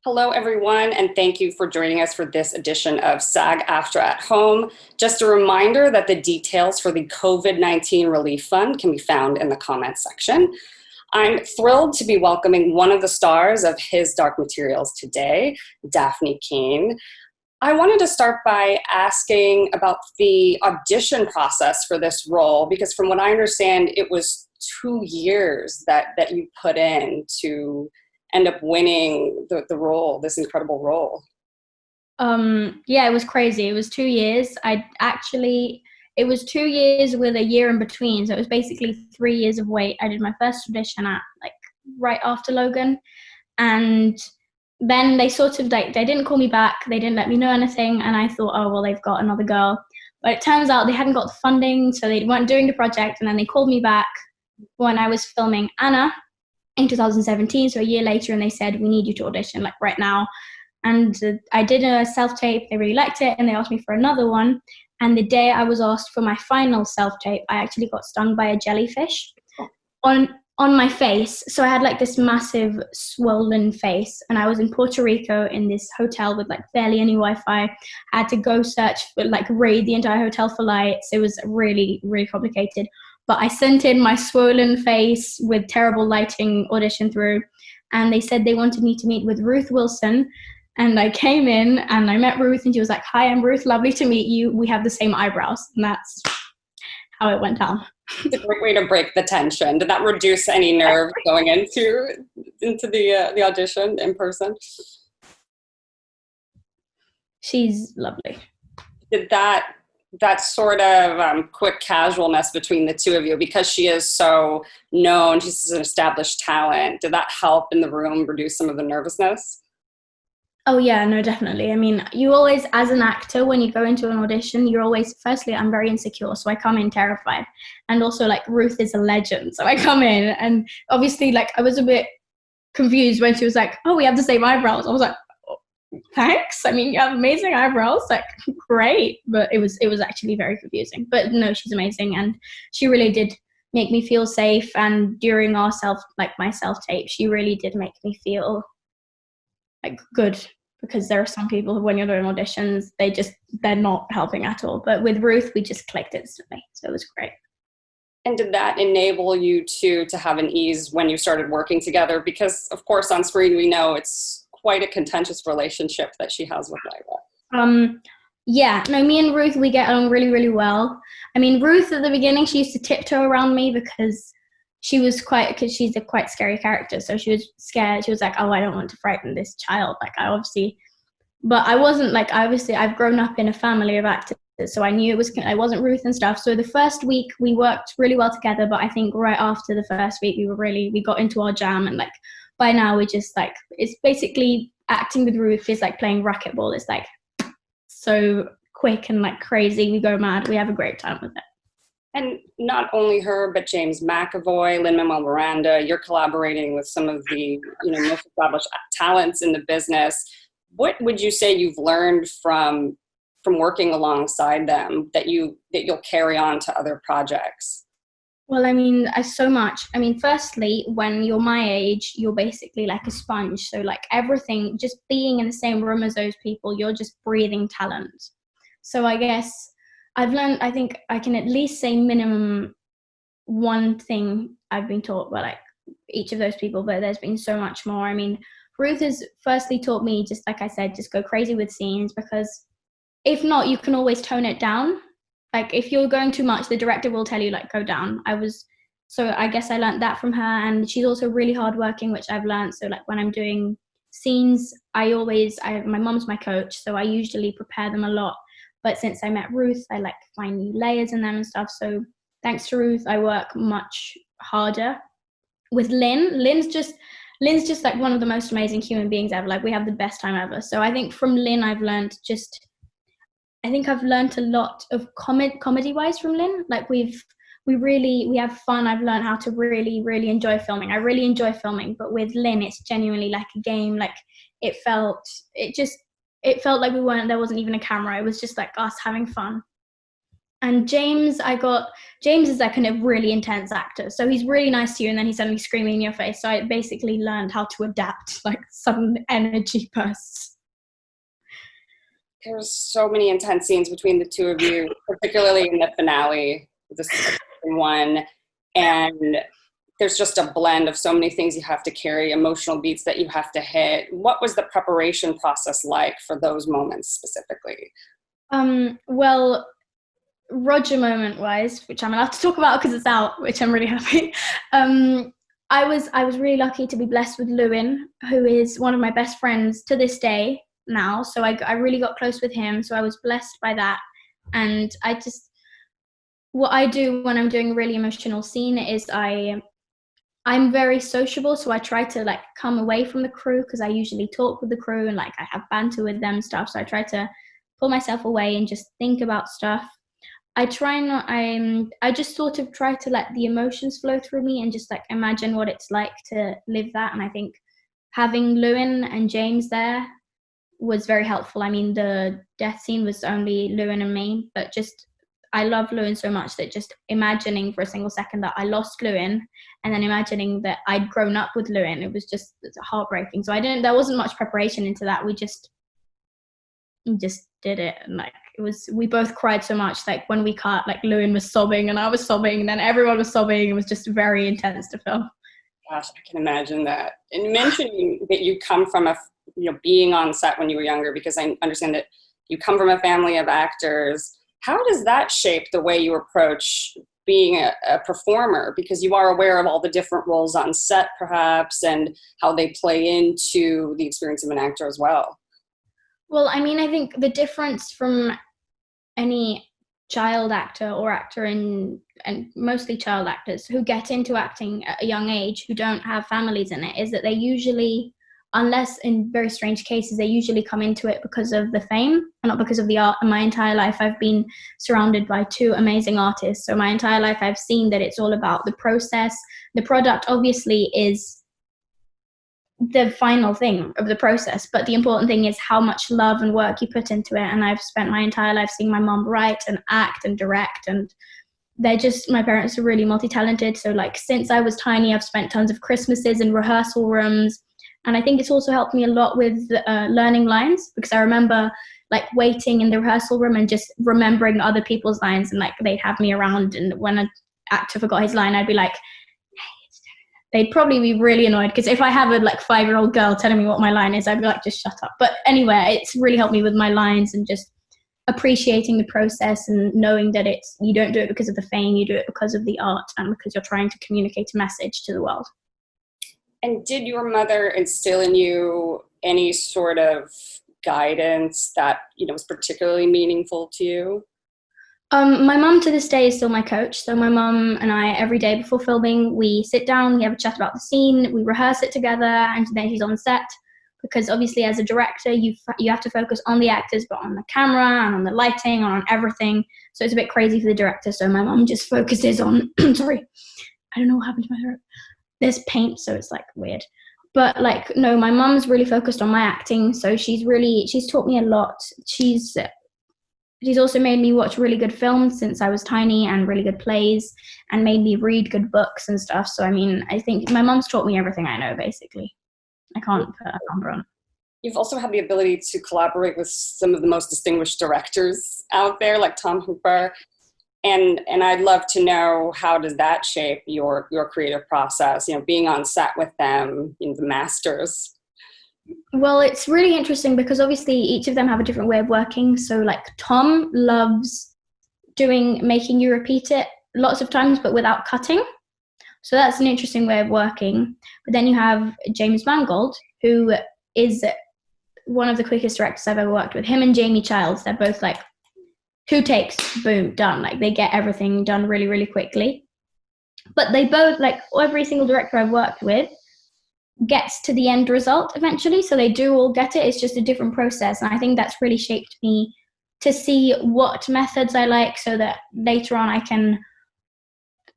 Hello, everyone, and thank you for joining us for this edition of SAG-AFTRA at Home. Just a reminder that the details for the COVID-19 Relief Fund can be found in the comments section. I'm thrilled to be welcoming one of the stars of His Dark Materials today, Dafne Keen. I wanted to start by asking about the audition process for this role, because from what I understand, it was 2 years that you put in to end up winning the role, this incredible role. Yeah, it was crazy. It was 2 years. It was 2 years with a year in between. So it was basically 3 years of wait. I did my first audition at right after Logan. And then they sort of they didn't call me back. They didn't let me know anything. And I thought, oh, well, they've got another girl. But it turns out they hadn't got the funding. So they weren't doing the project. And then they called me back when I was filming Anna in 2017, so a year later, and they said, we need you to audition right now. And I did a self-tape. They really liked it, and they asked me for another one. And the day I was asked for my final self-tape, I actually got stung by a jellyfish on my face. So I had this massive swollen face, and I was in Puerto Rico in this hotel with barely any Wi-Fi. I had to go search for raid the entire hotel for lights. It was really, really complicated. But I sent in my swollen face with terrible lighting audition through, and they said they wanted me to meet with Ruth Wilson. And I came in and I met Ruth, and she was like, "Hi, I'm Ruth. Lovely to meet you. We have the same eyebrows." And that's how it went down. It's a great way to break the tension. Did that reduce any nerves going into the audition in person? She's lovely. Did that sort of quick casualness between the two of you, because she is so known, she's an established talent, did that help in the room reduce some of the nervousness? Oh yeah, no, definitely. I mean, you always, as an actor, when you go into an audition, you're always, firstly, I'm very insecure, so I come in terrified. And also Ruth is a legend, so I come in and obviously I was a bit confused when she was like, "Oh, we have the same eyebrows." I was like, "Thanks. I mean, you have amazing eyebrows." Great. But it was actually very confusing. But no, she's amazing, and she really did make me feel safe. And during our my self tape, she really did make me feel good, because there are some people who, when you're doing auditions, they're not helping at all. But with Ruth, we just clicked instantly, so it was great. And did that enable you to have an ease when you started working together? Because of course on screen we know it's quite a contentious relationship that she has with Lyra. Yeah, no, me and Ruth, we get along really, really well. I mean, Ruth at the beginning, she used to tiptoe around me because she's a quite scary character. So she was scared. She was like, "Oh, I don't want to frighten this child." But I wasn't obviously I've grown up in a family of actors, so I knew I wasn't Ruth and stuff. So the first week we worked really well together, but I think right after the first week we got into our jam, and by now we just it's basically acting with Ruth is like playing racquetball. It's so quick and crazy. We go mad. We have a great time with it. And not only her, but James McAvoy, Lin-Manuel Miranda, you're collaborating with some of the most established talents in the business. What would you say you've learned from working alongside them that you'll carry on to other projects? Well, I mean, so much. I mean, firstly, when you're my age, you're basically like a sponge. So everything, just being in the same room as those people, you're just breathing talent. So I guess I've learned, I think I can at least say minimum one thing I've been taught by each of those people, but there's been so much more. I mean, Ruth has firstly taught me, just like I said, just go crazy with scenes, because if not, you can always tone it down. If you're going too much, the director will tell you go down. So I guess I learned that from her, and she's also really hardworking, which I've learned. So when I'm doing scenes, my mom's my coach, so I usually prepare them a lot. But since I met Ruth, I find new layers in them and stuff. So thanks to Ruth, I work much harder. With Lynn, Lynn's just one of the most amazing human beings ever. We have the best time ever. So I think from Lynn, I've learned a lot of comedy wise from Lynn. We have fun. I've learned how to really, really enjoy filming. I really enjoy filming, but with Lynn, it's genuinely like a game. It felt like there wasn't even a camera. It was just us having fun. And James is like a really intense actor. So he's really nice to you and then he's suddenly screaming in your face. So I basically learned how to adapt like sudden energy bursts. There's so many intense scenes between the two of you, particularly in the finale, the season one. And there's just a blend of so many things you have to carry, emotional beats that you have to hit. What was the preparation process like for those moments specifically? Well, Roger moment wise, which I'm allowed to talk about because it's out, which I'm really happy. I was really lucky to be blessed with Lewin, who is one of my best friends to this day now. So I really got close with him. So I was blessed by that. And what I do when I'm doing a really emotional scene is I'm very sociable. So I try to like come away from the crew because I usually talk with the crew and like I have banter with them and stuff. So I try to pull myself away and just think about stuff. I just sort of try to let the emotions flow through me and just like imagine what it's like to live that. And I think having Lewin and James there was very helpful. I mean, the death scene was only Lewin and me, but just I love Lewin so much that just imagining for a single second that I lost Lewin and then imagining that I'd grown up with Lewin, it's heartbreaking. So there wasn't much preparation into that. We just did it, and like we both cried so much. Like when we cut, like Lewin was sobbing and I was sobbing and then everyone was sobbing. It was just very intense to film. Gosh, I can imagine that. And mentioning that you come from being on set when you were younger, because I understand that you come from a family of actors. How does that shape the way you approach being a performer? Because you are aware of all the different roles on set, perhaps, and how they play into the experience of an actor as well. Well, I mean, I think the difference from any child actor or actor and mostly child actors who get into acting at a young age who don't have families in it is that they usually, unless in very strange cases, they usually come into it because of the fame and not because of the art. And my entire life I've been surrounded by two amazing artists. So my entire life I've seen that it's all about the process. The product obviously is the final thing of the process, but the important thing is how much love and work you put into it. And I've spent my entire life seeing my mom write and act and direct, and my parents are really multi-talented. So like since I was tiny, I've spent tons of Christmases in rehearsal rooms, and I think it's also helped me a lot with learning lines, because I remember like waiting in the rehearsal room and just remembering other people's lines, and like they'd have me around, and when an actor forgot his line, I'd be like, they'd probably be really annoyed, because if I have a like 5-year-old girl telling me what my line is, I'd be like, just shut up. But anyway, it's really helped me with my lines and just appreciating the process and knowing that you don't do it because of the fame, you do it because of the art and because you're trying to communicate a message to the world. And did your mother instill in you any sort of guidance that was particularly meaningful to you? My mum to this day is still my coach. So my mum and I, every day before filming, we sit down, we have a chat about the scene, we rehearse it together, and then she's on set. Because obviously as a director, you have to focus on the actors, but on the camera and on the lighting and on everything. So it's a bit crazy for the director. So my mum just focuses on, sorry, I don't know what happened to my throat. There's paint, so it's like weird. But like, no, my mum's really focused on my acting. So she's taught me a lot. She's also made me watch really good films since I was tiny, and really good plays, and made me read good books and stuff. So, I mean, I think my mom's taught me everything I know, basically. I can't put a number on it. You've also had the ability to collaborate with some of the most distinguished directors out there, like Tom Hooper. And I'd love to know, how does that shape your creative process, being on set with them, the masters? Well, it's really interesting because obviously each of them have a different way of working. So like Tom loves making you repeat it lots of times, but without cutting. So that's an interesting way of working. But then you have James Mangold, who is one of the quickest directors I've ever worked with. Him and Jamie Childs, they're both like 2 takes, boom, done. Like they get everything done really, really quickly. But they both, like every single director I've worked with, gets to the end result eventually. So they do all get it. It's just a different process. And I think that's really shaped me to see what methods I like, so that later on I can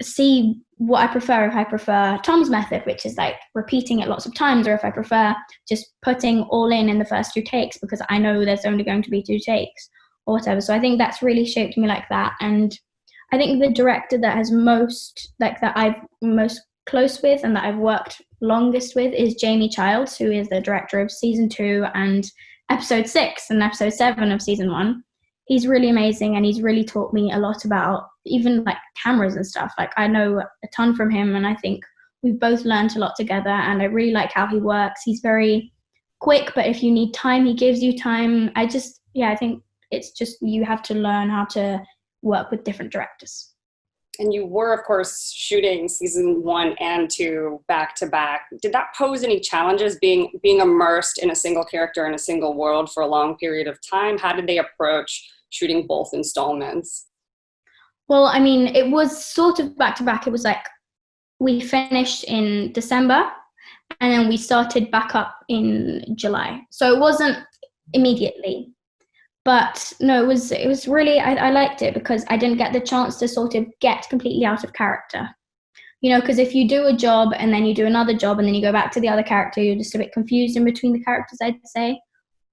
see what I prefer. If I prefer Tom's method, which is like repeating it lots of times, or if I prefer just putting all in the first 2 takes because I know there's only going to be 2 takes, or whatever. So I think that's really shaped me like that. And I think the director that has most, like that I've most close with and that I've worked longest with is Jamie Childs, who is the director of season 2 and episode 6 and episode 7 of season 1. He's really amazing, and he's really taught me a lot about even like cameras and stuff. Like I know a ton from him, and I think we've both learned a lot together, and I really like how he works. He's very quick, but if you need time, he gives you time. I think it's just, you have to learn how to work with different directors. And you were, of course, shooting season 1 and 2 back to back. Did that pose any challenges, being immersed in a single character in a single world for a long period of time? How did they approach shooting both installments? Well, I mean, it was sort of back to back. It was like we finished in December and then we started back up in July. So it wasn't immediately. But no, it was really, I liked it because I didn't get the chance to sort of get completely out of character. You know, because if you do a job and then you do another job and then you go back to the other character, you're just a bit confused in between the characters, I'd say.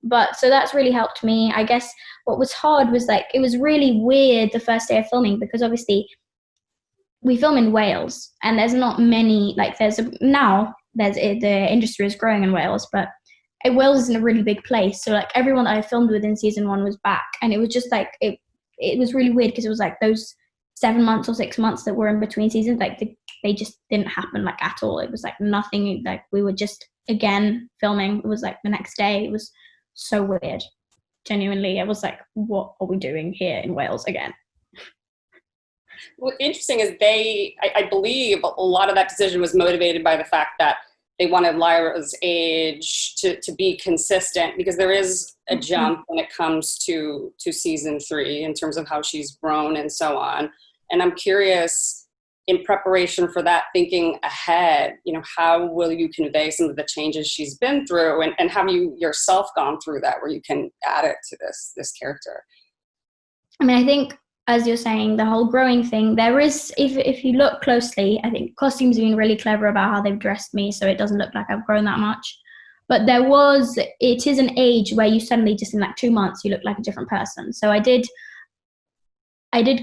But so that's really helped me. I guess what was hard was like, it was really weird the first day of filming because obviously we film in Wales and there's not many, like the industry is growing in Wales, but Wales isn't a really big place. So like everyone that I filmed with in season 1 was back, and it was just like, it was really weird because it was like those 7 months or 6 months that were in between seasons, like they just didn't happen like at all. It was like nothing, like we were just again filming. It was like the next day. It was so weird. Genuinely, it was like, what are we doing here in Wales again? What's interesting is I believe a lot of that decision was motivated by the fact that they wanted Lyra's age to be consistent, because there is a jump when it comes to season 3 in terms of how she's grown and so on. And I'm curious, in preparation for that, thinking ahead, you know, how will you convey some of the changes she's been through, and have you yourself gone through that where you can add it to this character? I mean, I think, as you're saying, the whole growing thing, there is, if you look closely, I think costumes have been really clever about how they've dressed me, so it doesn't look like I've grown that much. But it is an age where you suddenly, just in like 2 months, you look like a different person. So I did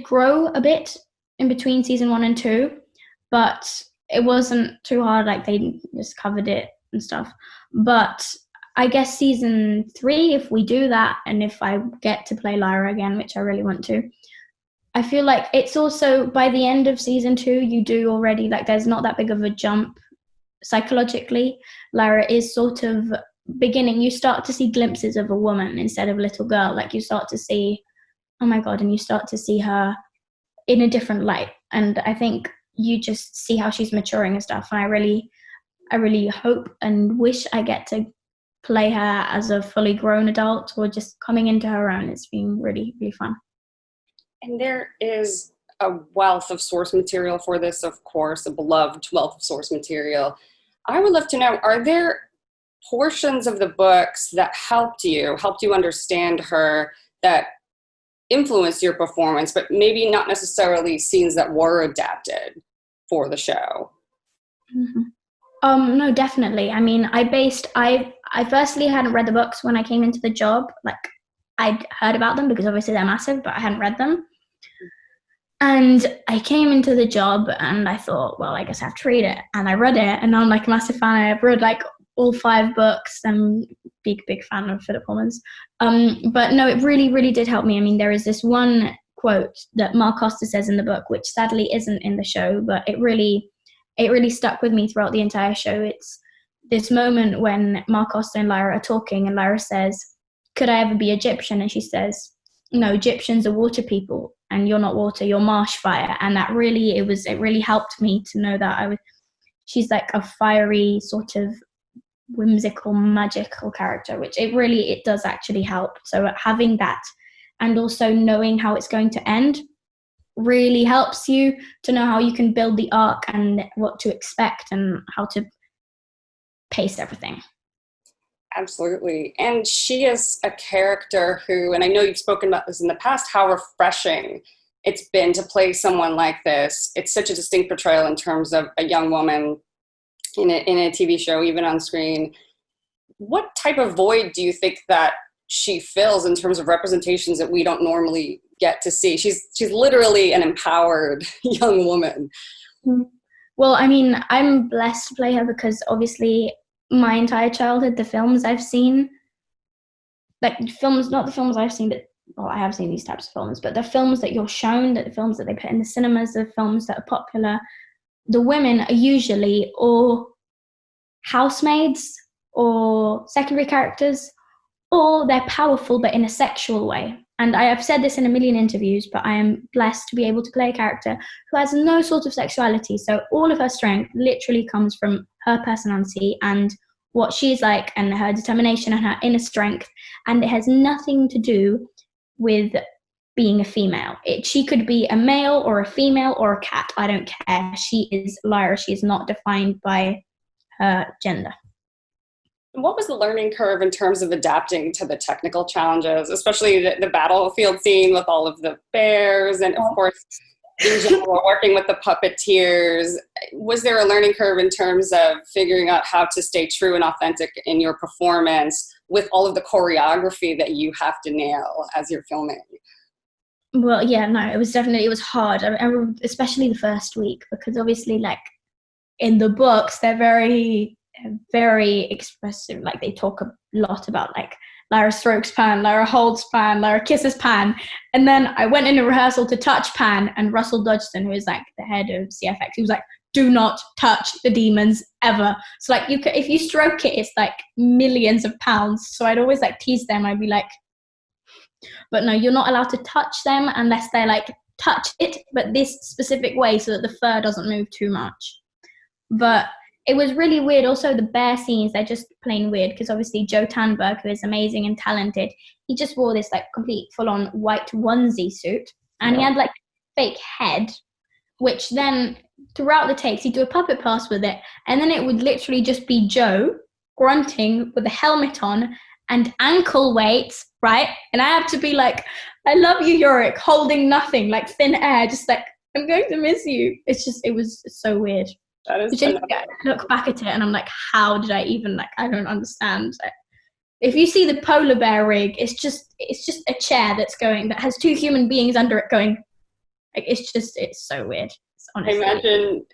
grow a bit in between season 1 and 2, but it wasn't too hard, like they just covered it and stuff. But I guess season 3, if we do that, and if I get to play Lyra again, which I really want to, I feel like it's also, by the end of season 2, you do already, like there's not that big of a jump psychologically. Lyra is sort of beginning, you start to see glimpses of a woman instead of a little girl. Like you start to see, oh my God, and you start to see her in a different light. And I think you just see how she's maturing and stuff. And I really hope and wish I get to play her as a fully grown adult or just coming into her own. It's been really, really fun. And there is a wealth of source material for this, of course, a beloved wealth of source material. I would love to know, are there portions of the books that helped you understand her, that influenced your performance, but maybe not necessarily scenes that were adapted for the show? No, definitely. I mean, I firstly hadn't read the books when I came into the job. Like, I'd heard about them because obviously they're massive, but I hadn't read them. And I came into the job and I thought, well, I guess I have to read it. And I read it, and now I'm like a massive fan. I've read like all 5 books. I'm big fan of Philip Pullman's. But no, it really, really did help me. I mean, there is this one quote that Mark Costa says in the book, which sadly isn't in the show, but it really stuck with me throughout the entire show. It's this moment when Mark Costa and Lyra are talking, and Lyra says, "Could I ever be Egyptian?" And she says, "No, Egyptians are water people, and you're not water, you're marsh fire." And that really, it really helped me to know that she's like a fiery, sort of whimsical, magical character, which it does actually help. So having that, and also knowing how it's going to end, really helps you to know how you can build the arc and what to expect and how to pace everything. Absolutely. And she is a character who, and I know you've spoken about this in the past, how refreshing it's been to play someone like this. It's such a distinct portrayal in terms of a young woman in a TV show, even on screen. What type of void do you think that she fills in terms of representations that we don't normally get to see. She's literally an empowered young woman. Well, I mean, I'm blessed to play her because obviously my entire childhood, the films I've seen, like films, not the films I've seen, but well, I have seen these types of films, but the films that you're shown, the films that they put in the cinemas, the films that are popular, the women are usually or housemaids or secondary characters, or they're powerful but in a sexual way. And I have said this in a million interviews, but I am blessed to be able to play a character who has no sort of sexuality. So all of her strength literally comes from her personality and what she's like and her determination and her inner strength. And it has nothing to do with being a female. She could be a male or a female or a cat. I don't care. She is Lyra. She is not defined by her gender. What was the learning curve in terms of adapting to the technical challenges, especially the battlefield scene with all of the bears and, of course, in general, working with the puppeteers? Was there a learning curve in terms of figuring out how to stay true and authentic in your performance with all of the choreography that you have to nail as you're filming? Well, yeah, no, it was hard, especially the first week, because obviously, like, in the books, they're very expressive. Like, they talk a lot about, like, Lyra strokes Pan, Lyra holds Pan, Lyra kisses Pan. And then I went into rehearsal to touch Pan, and Russell Dodgson, who is, like, the head of CFX, he was like, do not touch the demons ever. So, like, if you stroke it, it's, like, millions of pounds. So I'd always, like, tease them. I'd be like, but no, you're not allowed to touch them unless they're, like, touch it, but this specific way so that the fur doesn't move too much. But it was really weird. Also, the bear scenes, they're just plain weird because obviously Joe Tanberg, who is amazing and talented, he just wore this, like, complete full-on white onesie suit, and he had, like, fake head, which then throughout the takes he'd do a puppet pass with it, and then it would literally just be Joe grunting with a helmet on and ankle weights, right? And I have to be like, I love you, Yorick, holding nothing, like thin air, just like, I'm going to miss you. It was so weird. That is just look back at it and I'm like, how did I even, like, I don't understand. If you see the polar bear rig, it's just a chair that has two human beings under it going, like, it's so weird. Honestly. I imagine,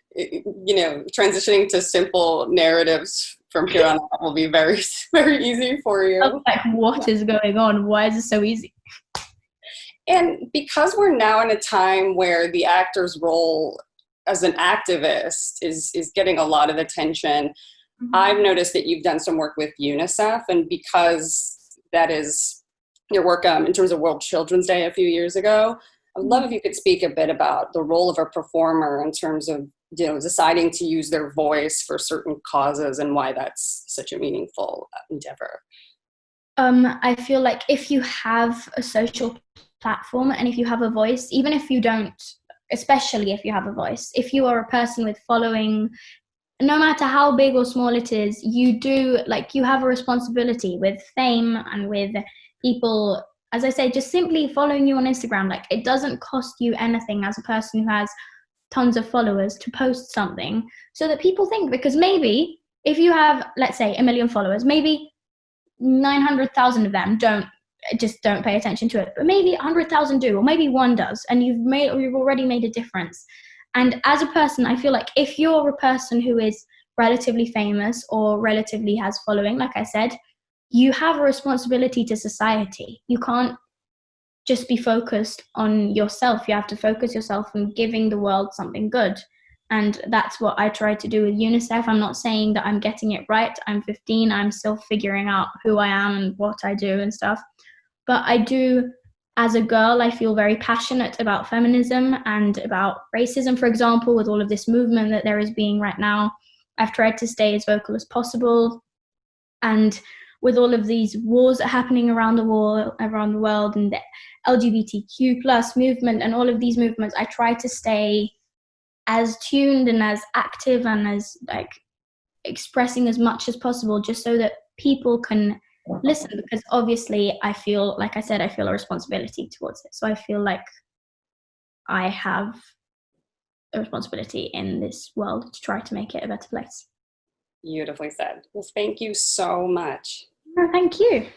transitioning to simple narratives from here on out will be very, very easy for you. Like, what is going on? Why is it so easy? And because we're now in a time where the actor's role as an activist is getting a lot of attention, mm-hmm. I've noticed that you've done some work with UNICEF, and because that is your work in terms of World Children's Day a few years ago, I'd love if you could speak a bit about the role of a performer in terms of, deciding to use their voice for certain causes and why that's such a meaningful endeavor. I feel like if you have a social platform and if you have a voice, even if you don't, especially if you have a voice, if you are a person with following, no matter how big or small it is, you have a responsibility with fame and with people, as I say, just simply following you on Instagram. Like, it doesn't cost you anything as a person who has tons of followers to post something so that people think, because maybe if you have, let's say, 1 million followers, maybe 900,000 of them don't pay attention to it, but maybe 100,000 do, or maybe one does, and you've already made a difference. And as a person, I feel like if you're a person who is relatively famous or relatively has following, like I said, you have a responsibility to society. You can't just be focused on yourself. You have to focus yourself on giving the world something good. And that's what I try to do with UNICEF. I'm not saying that I'm getting it right. I'm 15. I'm still figuring out who I am and what I do and stuff. But I do, as a girl, I feel very passionate about feminism and about racism, for example, with all of this movement that there is being right now. I've tried to stay as vocal as possible. And with all of these wars that are happening around the world and the LGBTQ plus movement and all of these movements, I try to stay as tuned and as active and as, like, expressing as much as possible, just so that people can listen, because obviously I feel, like I said, I feel a responsibility towards it. So I feel like I have a responsibility in this world to try to make it a better place. Beautifully said. Well, thank you so much. Oh, thank you.